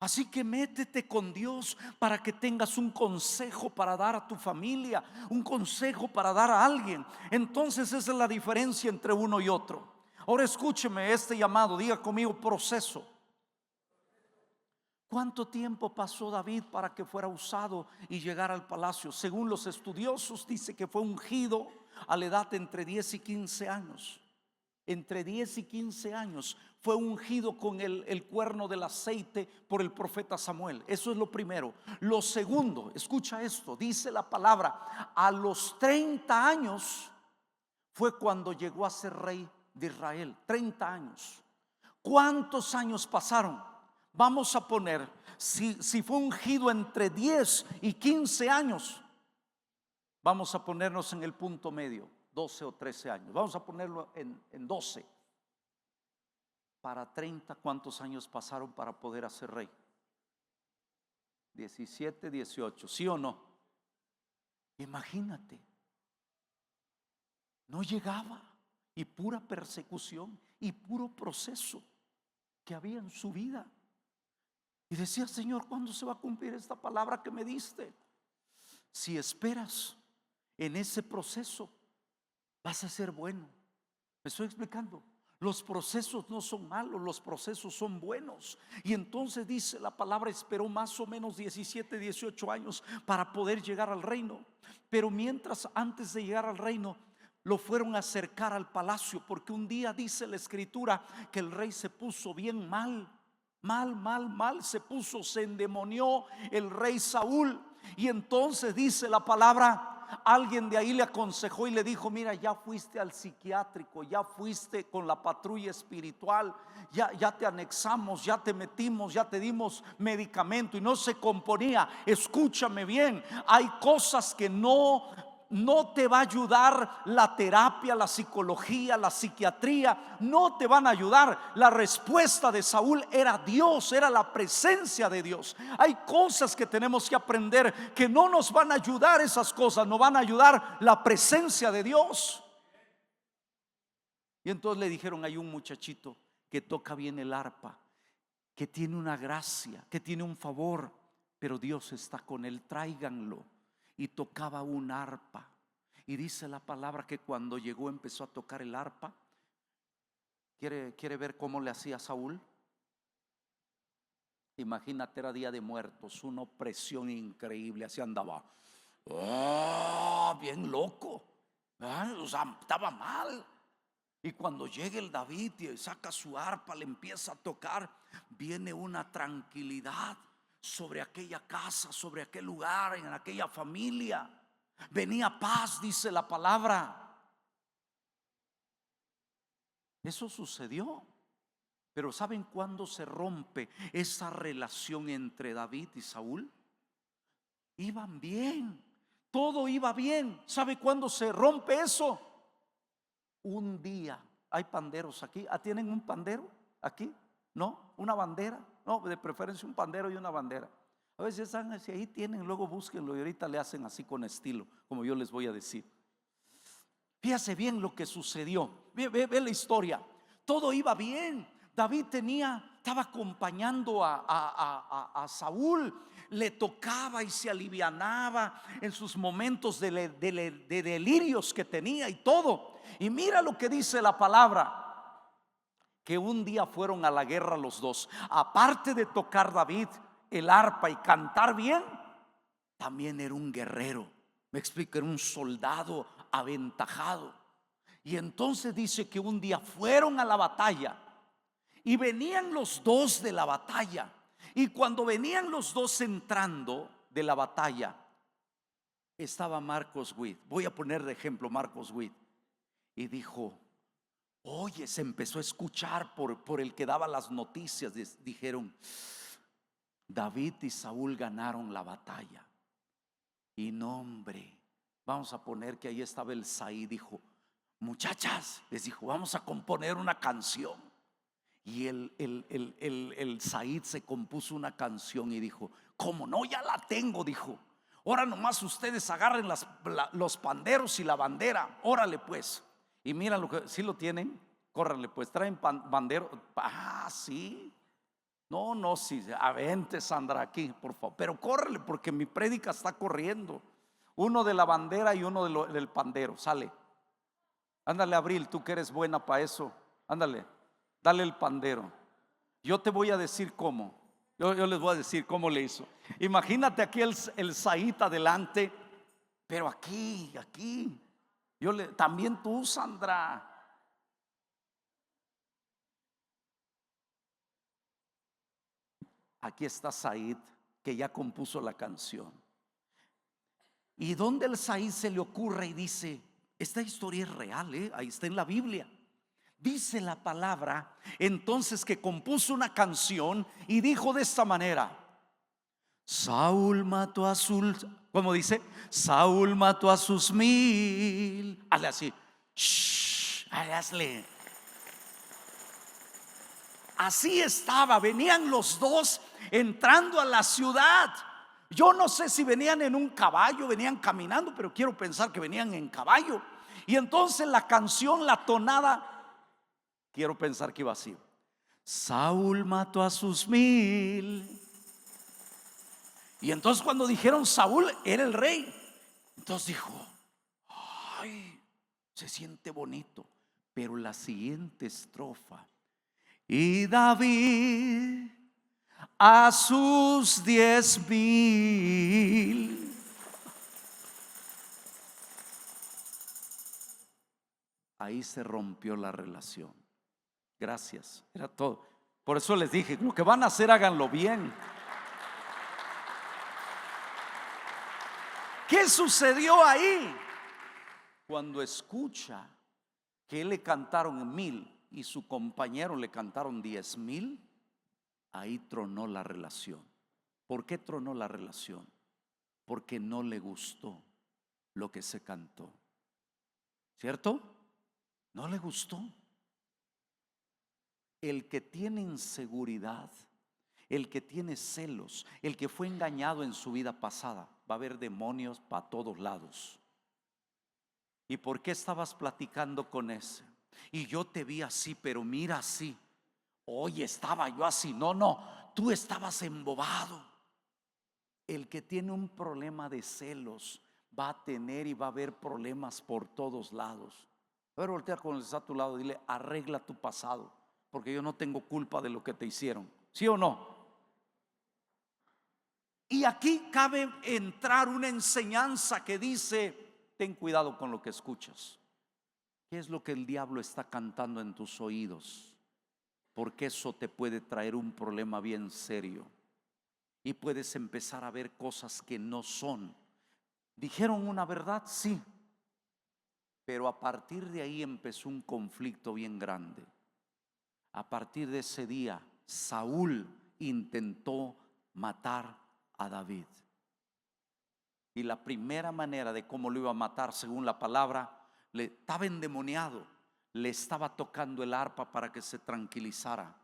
Así que métete con Dios para que tengas un consejo para dar a tu familia, un consejo para dar a alguien. Entonces esa es la diferencia entre uno y otro. Ahora escúcheme este llamado, diga conmigo: proceso. ¿Cuánto tiempo pasó David para que fuera usado y llegara al palacio? Según los estudiosos, dice que fue ungido a la edad de entre 10 y 15 años. Entre 10 y 15 años fue ungido con el cuerno del aceite por el profeta Samuel. Eso es lo primero. Lo segundo, escucha esto, dice la palabra: a los 30 años fue cuando llegó a ser rey de Israel. 30 años. ¿Cuántos años pasaron? Vamos a poner, si fue ungido entre 10 y 15 años, vamos a ponernos en el punto medio, 12 o 13 años. Vamos a ponerlo en 12. Para 30, ¿cuántos años pasaron para poder hacer rey? 17, 18, ¿sí o no? Imagínate. No llegaba, y pura persecución y puro proceso que había en su vida. Y decía: Señor, ¿cuándo se va a cumplir esta palabra que me diste? Si esperas en ese proceso, vas a ser bueno. ¿Me estoy explicando? Los procesos no son malos, los procesos son buenos. Y entonces dice la palabra: esperó más o menos 17, 18 años para poder llegar al reino. Pero mientras, antes de llegar al reino, lo fueron a acercar al palacio, porque un día dice la escritura que el rey se puso bien mal. Mal, mal, mal se puso, se endemonió el rey Saúl. Y entonces dice la palabra, alguien de ahí le aconsejó y le dijo: mira, ya fuiste al psiquiátrico, ya fuiste con la patrulla espiritual, ya te anexamos, ya te metimos, ya te dimos medicamento y no se componía. Escúchame bien, hay cosas que no te va a ayudar la terapia, la psicología, la psiquiatría, no te van a ayudar. La respuesta de Saúl era Dios, era la presencia de Dios. Hay cosas que tenemos que aprender que no nos van a ayudar, esas cosas nos van a ayudar la presencia de Dios. Y entonces le dijeron: hay un muchachito que toca bien el arpa, que tiene una gracia, que tiene un favor, pero Dios está con él, tráiganlo. Y tocaba un arpa. Y dice la palabra que cuando llegó empezó a tocar el arpa. ¿Quiere ver cómo le hacía Saúl? Imagínate, era día de muertos, una opresión increíble, así andaba, bien loco, o sea, estaba mal. Y cuando llega el David y saca su arpa, le empieza a tocar, viene una tranquilidad sobre aquella casa, sobre aquel lugar, en aquella familia. Venía paz, dice la palabra. Eso sucedió. Pero ¿saben cuándo se rompe esa relación entre David y Saúl? Iban bien, todo iba bien. ¿Sabe cuándo se rompe eso? Un día. ¿Hay panderos aquí? ¿Tienen un pandero aquí? ¿No? ¿Una bandera? No, de preferencia un pandero y una bandera. A veces están así, ahí tienen, luego búsquenlo y ahorita le hacen así con estilo, como yo les voy a decir. Fíjese bien lo que sucedió. Ve la historia. Todo iba bien. David estaba acompañando a Saúl. Le tocaba y se alivianaba en sus momentos de delirios que tenía y todo. Y mira lo que dice la palabra: que un día fueron a la guerra los dos. Aparte de tocar David el arpa y cantar bien, también era un guerrero. Me explico, era un soldado aventajado. Y entonces dice que un día fueron a la batalla y venían los dos de la batalla. Y cuando venían los dos entrando de la batalla, estaba Marcos Witt. Voy a poner de ejemplo Marcos Witt. Y dijo: oye, se empezó a escuchar por el que daba las noticias. Dijeron: David y Saúl ganaron la batalla. Y no, hombre, vamos a poner que ahí estaba el Saí. Dijo: muchachas, les dijo, vamos a componer una canción. Y el Said se compuso una canción y dijo: ¿cómo no? Ya la tengo, dijo. Ahora nomás ustedes agarren los panderos y la bandera. Órale pues. Y mira lo que, si lo tienen, córranle pues, traen bandero. Sí. No, sí, avente Sandra aquí, por favor. Pero córrele porque mi prédica está corriendo. Uno de la bandera y uno del pandero, sale. Ándale, Abril, tú que eres buena para eso. Ándale, dale el pandero. Yo te voy a decir cómo. Yo les voy a decir cómo le hizo. Imagínate aquí el Saíta adelante, pero aquí. También tú, Sandra. Aquí está Said, que ya compuso la canción. Y donde el Said se le ocurre y dice: esta historia es real, ahí está en la Biblia. Dice la palabra entonces que compuso una canción y dijo de esta manera: Saúl mató a sus, ¿cómo dice? Saúl mató a sus 1000. Hazle así. Hazle. Así estaba, venían los dos entrando a la ciudad. Yo no sé si venían en un caballo, venían caminando, pero quiero pensar que venían en caballo. Y entonces la canción, la tonada, quiero pensar que iba así: Saúl mató a sus 1000. Y entonces cuando dijeron Saúl era el rey, entonces dijo: ay, se siente bonito. Pero la siguiente estrofa: y David a sus 10,000. Ahí se rompió la relación. Gracias, era todo. Por eso les dije, lo que van a hacer, háganlo bien. ¿Qué sucedió ahí? Cuando escucha que le cantaron 1000 y su compañero le cantaron 10,000, ahí tronó la relación. ¿Por qué tronó la relación? Porque no le gustó lo que se cantó. ¿Cierto? No le gustó. El que tiene inseguridad, el que tiene celos, el que fue engañado en su vida pasada, va a haber demonios para todos lados. ¿Y por qué estabas platicando con ese? Y yo te vi así, pero mira así. Oye, estaba yo así. No, tú estabas embobado. El que tiene un problema de celos va a tener y va a haber problemas por todos lados. A ver, voltea con el que está a tu lado, dile: arregla tu pasado, porque yo no tengo culpa de lo que te hicieron. ¿Sí o no? Y aquí cabe entrar una enseñanza que dice: ten cuidado con lo que escuchas. ¿Qué es lo que el diablo está cantando en tus oídos? Porque eso te puede traer un problema bien serio. Y puedes empezar a ver cosas que no son. Dijeron una verdad, sí, pero a partir de ahí empezó un conflicto bien grande. A partir de ese día, Saúl intentó matar a David. Y la primera manera de cómo lo iba a matar, según la palabra, le estaba endemoniado, le estaba tocando el arpa para que se tranquilizara.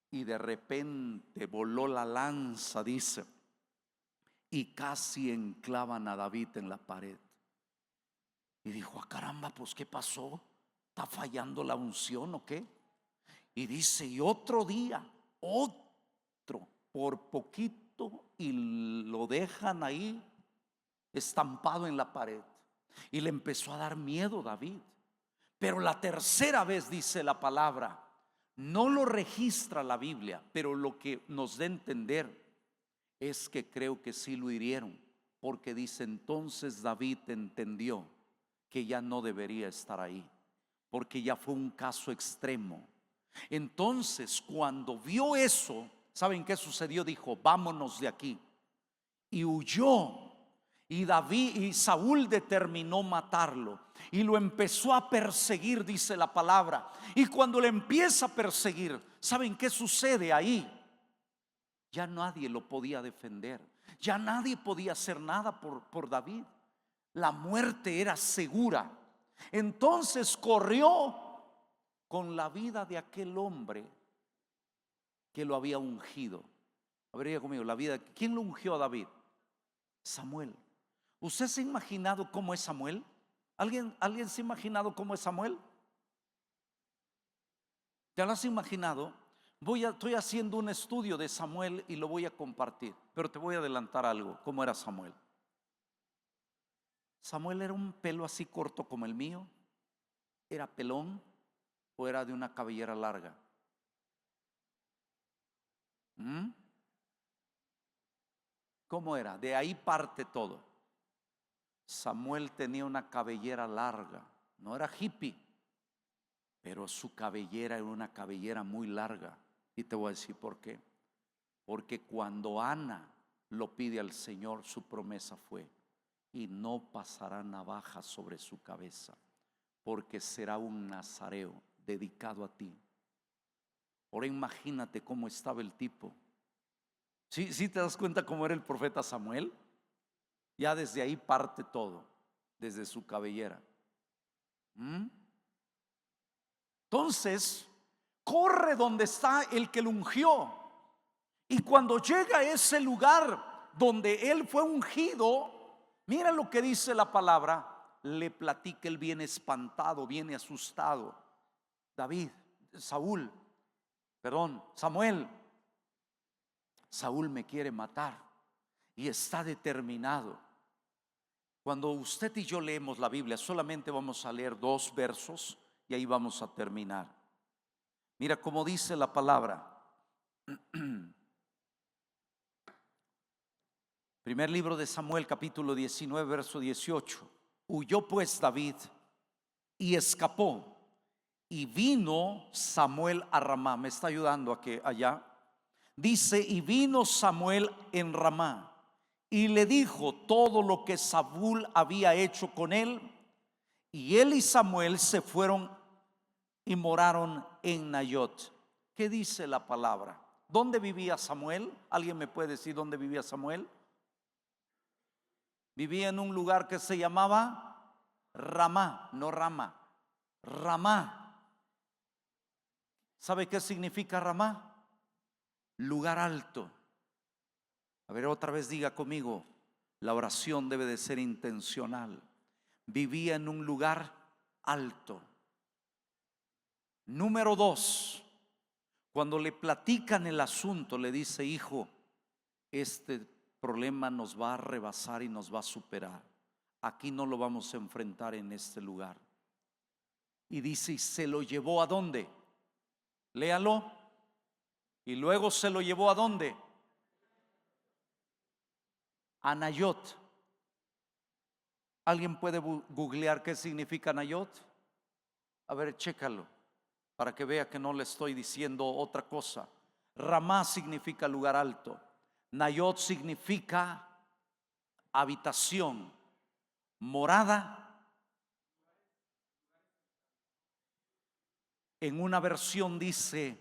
Y de repente voló la lanza, dice, y casi enclavan a David en la pared. Y dijo: caramba, pues ¿qué pasó? ¿Está fallando la unción o qué? Y dice: y otro día, otro, por poquito, y lo dejan ahí estampado en la pared. Y le empezó a dar miedo David. Pero la tercera vez, dice la palabra, no lo registra la Biblia, pero lo que nos da a entender es que creo que sí lo hirieron, porque dice: entonces David entendió que ya no debería estar ahí, porque ya fue un caso extremo. Entonces, cuando vio eso, ¿saben qué sucedió? Dijo: vámonos de aquí. Y huyó. Y David y Saúl determinó matarlo y lo empezó a perseguir, dice la palabra. Y cuando le empieza a perseguir, ¿saben qué sucede ahí? Ya nadie lo podía defender, ya nadie podía hacer nada por David. La muerte era segura. Entonces corrió con la vida de aquel hombre que lo había ungido. A ver, diga conmigo, la vida. ¿Quién lo ungió a David? Samuel. ¿Usted se ha imaginado cómo es Samuel? ¿Alguien se ha imaginado cómo es Samuel? ¿Te lo has imaginado? Estoy haciendo un estudio de Samuel y lo voy a compartir, pero te voy a adelantar algo. ¿Cómo era Samuel? Samuel era un pelo así corto como el mío. ¿Era pelón o era de una cabellera larga? ¿Cómo era? De ahí parte todo. Samuel tenía una cabellera larga. No era hippie, pero su cabellera era una cabellera muy larga. Y te voy a decir por qué. Porque cuando Ana lo pide al Señor, su promesa fue: y no pasará navaja sobre su cabeza, porque será un nazareo dedicado a ti. Ahora imagínate cómo estaba el tipo. ¿Sí te das cuenta cómo era el profeta Samuel? Ya desde ahí parte todo, desde su cabellera. Entonces, corre donde está el que lo ungió. Y cuando llega a ese lugar donde él fue ungido, mira lo que dice la palabra. Le platica, él viene espantado, viene asustado. Samuel, Saúl me quiere matar y está determinado. Cuando usted y yo leemos la Biblia, solamente vamos a leer 2 versos y ahí vamos a terminar. Mira cómo dice la palabra. Primer libro de Samuel, capítulo 19, verso 18. Huyó pues David y escapó Y vino Samuel a Ramá. Me está ayudando allá. Dice, y vino Samuel en Ramá y le dijo todo lo que Saúl había hecho con él. Y él y Samuel se fueron y moraron en Nayot. ¿Qué dice la palabra? ¿Dónde vivía Samuel? ¿Alguien me puede decir dónde vivía Samuel? Vivía en un lugar que se llamaba Ramá, no Rama, Ramá. ¿Sabe qué significa Ramá? Lugar alto. A ver, otra vez diga conmigo, la oración debe de ser intencional. Vivía en un lugar alto. Número 2, cuando le platican el asunto, le dice, hijo, este problema nos va a rebasar y nos va a superar. Aquí no lo vamos a enfrentar en este lugar. Y dice, y se lo llevó ¿a dónde? Léalo. Y luego se lo llevó ¿a dónde? A Nayot. ¿Alguien puede googlear qué significa Nayot? A ver, chécalo, para que vea que no le estoy diciendo otra cosa. Ramá significa lugar alto. Nayot significa habitación, morada. En una versión dice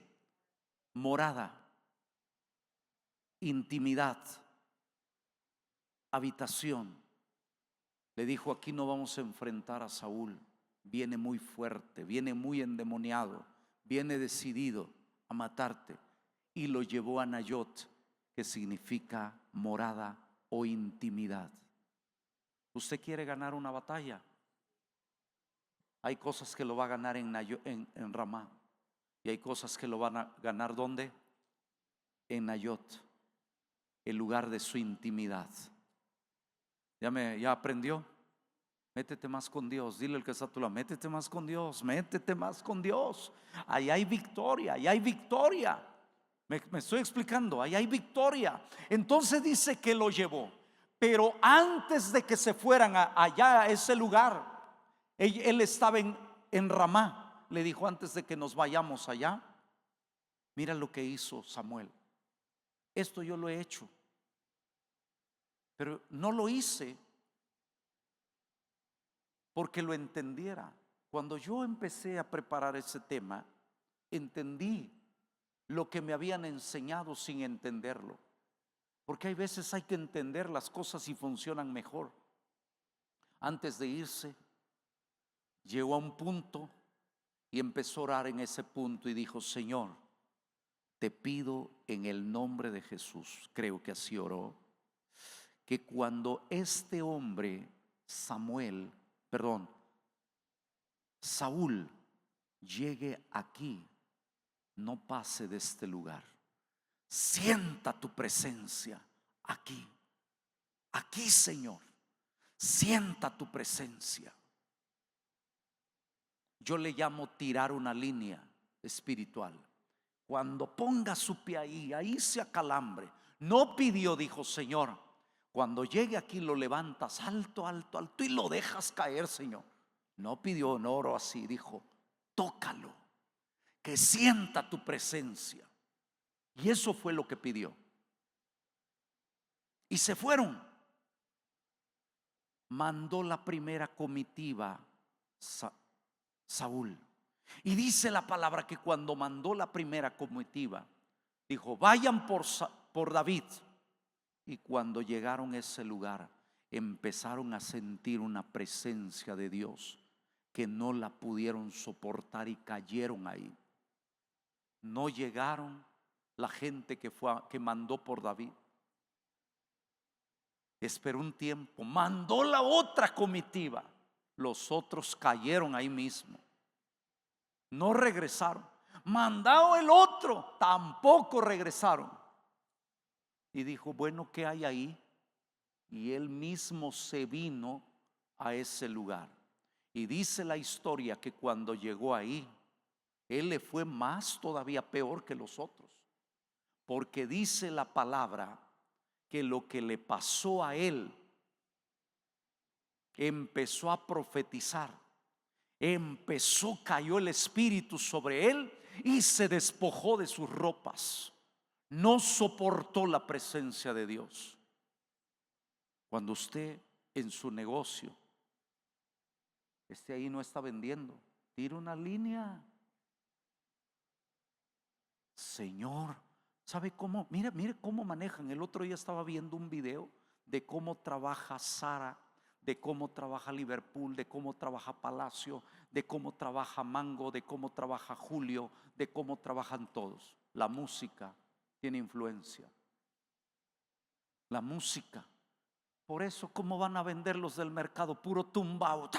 morada, intimidad, habitación. Le dijo, aquí no vamos a enfrentar a Saúl. Viene muy fuerte, viene muy endemoniado, viene decidido a matarte. Y lo llevó a Nayot, que significa morada o intimidad. ¿Usted quiere ganar una batalla? Hay cosas que lo va a ganar en Ramá. Y hay cosas que lo van a ganar ¿dónde? En Nayot, el lugar de su intimidad. ¿Ya aprendió? Métete más con Dios. Dile al que está a tu lado, métete más con Dios, métete más con Dios. Ahí hay victoria, ahí hay victoria. Me estoy explicando, ahí hay victoria. Entonces dice que lo llevó. Pero antes de que se fueran allá a ese lugar, él estaba en Ramá. Le dijo, antes de que nos vayamos allá, mira lo que hizo Samuel. Esto yo lo he hecho, pero no lo hice porque lo entendiera. Cuando yo empecé a preparar ese tema, entendí lo que me habían enseñado sin entenderlo. Porque hay veces hay que entender las cosas y funcionan mejor. Antes de irse, llegó a un punto y empezó a orar en ese punto y dijo, Señor, te pido en el nombre de Jesús, creo que así oró, que cuando este hombre, Saúl, llegue aquí, no pase de este lugar. Sienta tu presencia aquí. Aquí, Señor, sienta tu presencia. Yo le llamo tirar una línea espiritual. Cuando ponga su pie ahí se acalambre. No pidió, dijo, Señor, cuando llegue aquí lo levantas alto, alto, alto y lo dejas caer, Señor. No pidió, no oró así, dijo, tócalo, que sienta tu presencia. Y eso fue lo que pidió. Y se fueron. Mandó la primera comitiva Saúl. Y dice la palabra que cuando mandó la primera comitiva, dijo, vayan por David. Y cuando llegaron a ese lugar, empezaron a sentir una presencia de Dios que no la pudieron soportar y cayeron ahí. No llegaron la gente que mandó por David. Esperó un tiempo, mandó la otra comitiva. Los otros cayeron ahí mismo. No regresaron. Mandado el otro, tampoco regresaron. Y dijo, bueno, ¿qué hay ahí? Y él mismo se vino a ese lugar. Y dice la historia que cuando llegó ahí, él le fue más todavía peor que los otros. Porque dice la palabra que lo que le pasó a él, empezó a profetizar. cayó el Espíritu sobre él y se despojó de sus ropas. No soportó la presencia de Dios. Cuando usted en su negocio ahí, no está vendiendo, tire una línea. Señor, ¿sabe cómo? Mire cómo manejan. El otro día estaba viendo un video de cómo trabaja Sara, de cómo trabaja Liverpool, de cómo trabaja Palacio, de cómo trabaja Mango, de cómo trabaja Julio, de cómo trabajan todos. La música tiene influencia. La música. Por eso, ¿cómo van a vender los del mercado? Puro tumbao.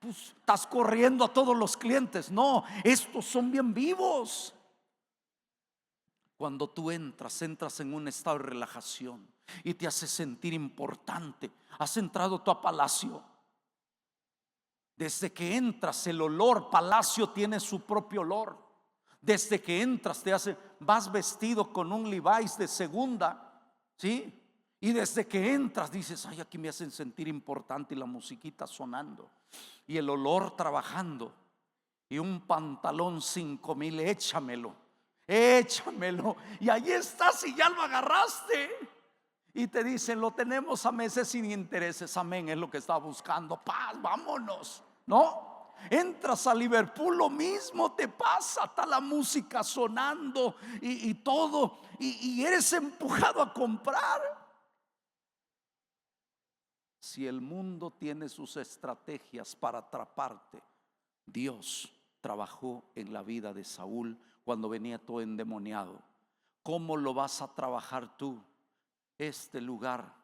Pues, estás corriendo a todos los clientes. No, estos son bien vivos. Cuando tú entras en un estado de relajación y te hace sentir importante. Has entrado tú a Palacio. Desde que entras, el olor, Palacio tiene su propio olor. Desde que entras vas vestido con un Levi's de segunda, ¿sí? Y desde que entras dices, ay, aquí me hacen sentir importante, y la musiquita sonando y el olor trabajando, y un pantalón 5,000, échamelo, y ahí estás y ya lo agarraste. Y te dicen, lo tenemos a meses sin intereses. Amén, es lo que estaba buscando. Paz, vámonos. ¿No? Entras a Liverpool, lo mismo te pasa. Está la música sonando y todo, y eres empujado a comprar. Si el mundo tiene sus estrategias para atraparte, Dios trabajó en la vida de Saúl cuando venía todo endemoniado. ¿Cómo lo vas a trabajar tú? Este lugar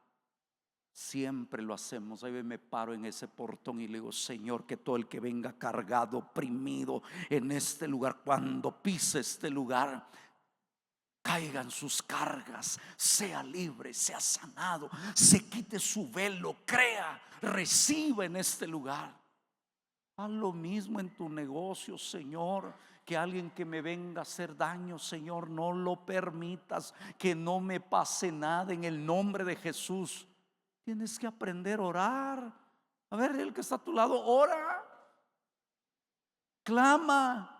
siempre lo hacemos. Ahí me paro en ese portón y le digo, Señor, que todo el que venga cargado, oprimido en este lugar, cuando pise este lugar, caigan sus cargas, sea libre, sea sanado, se quite su velo, crea, reciba en este lugar. Haz lo mismo en tu negocio, Señor. Que alguien que me venga a hacer daño, Señor, no lo permitas. Que no me pase nada en el nombre de Jesús. Tienes que aprender a orar. A ver, el que está a tu lado, ora, clama.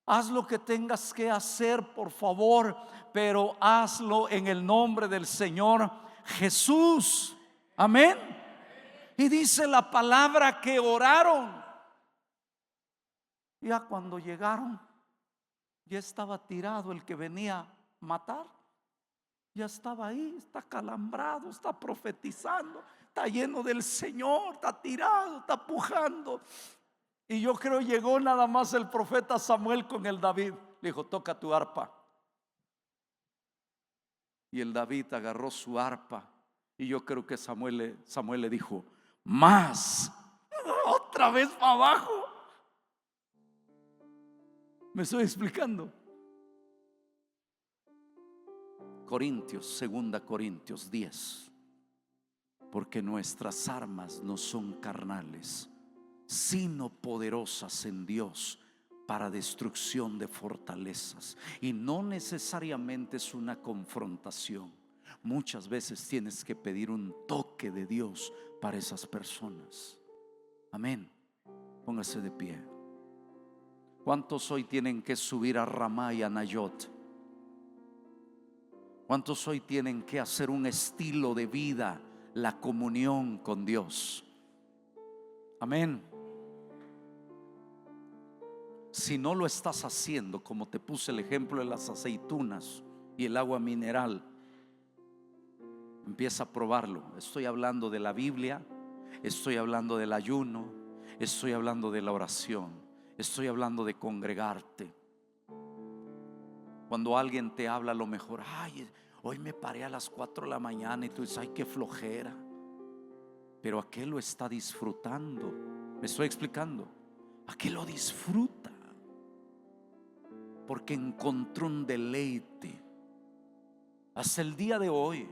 Haz lo que tengas que hacer, por favor, pero hazlo en el nombre del Señor Jesús. Amén. Y dice la palabra que oraron. Ya cuando llegaron, ya estaba tirado el que venía a matar. Ya estaba ahí, está calambrado, está profetizando, está lleno del Señor, está tirado, está pujando. Y yo creo llegó nada más el profeta Samuel con el David. Le dijo, toca tu arpa. Y el David agarró su arpa. Y yo creo que Samuel le dijo, más. Otra vez para abajo. ¿Me estoy explicando? Segunda Corintios 10. Porque nuestras armas no son carnales, sino poderosas en Dios para destrucción de fortalezas. Y no necesariamente es una confrontación. Muchas veces tienes que pedir un toque de Dios para esas personas. Amén. Póngase de pie. ¿Cuántos hoy tienen que subir a Ramá y a Nayot? ¿Cuántos hoy tienen que hacer un estilo de vida, la comunión con Dios? Amén. Si no lo estás haciendo, como te puse el ejemplo de las aceitunas y el agua mineral, empieza a probarlo. Estoy hablando de la Biblia, estoy hablando del ayuno, estoy hablando de la oración, estoy hablando de congregarte. Cuando alguien te habla, a lo mejor, ay, hoy me paré a las 4 de la mañana, y tú dices, ay, qué flojera. Pero aquel lo está disfrutando. ¿Me estoy explicando? Aquel lo disfruta porque encontró un deleite. Hasta el día de hoy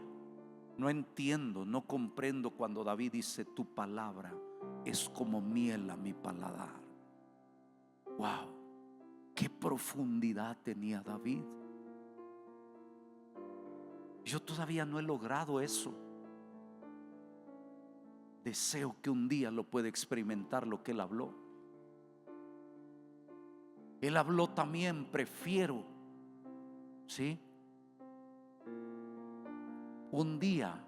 no entiendo, no comprendo cuando David dice, tu palabra es como miel a mi paladar. Wow, qué profundidad tenía David. Yo todavía no he logrado eso. deseo que un día lo pueda experimentar lo que Él habló. Él habló también, prefiero, ¿sí?, un día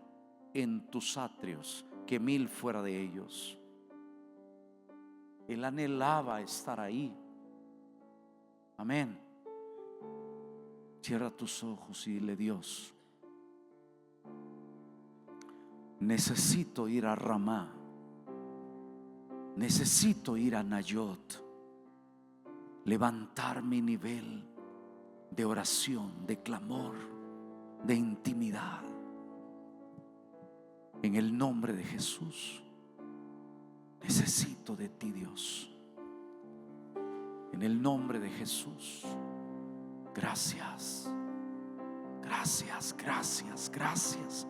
en tus atrios que 1000 fuera de ellos. Él anhelaba estar ahí. Amén. Cierra tus ojos y dile: Dios, necesito ir a Ramá, necesito ir a Nayot, levantar mi nivel de oración, de clamor, de intimidad. En el nombre de Jesús, necesito de ti, Dios. En el nombre de Jesús. Gracias, gracias, gracias, gracias.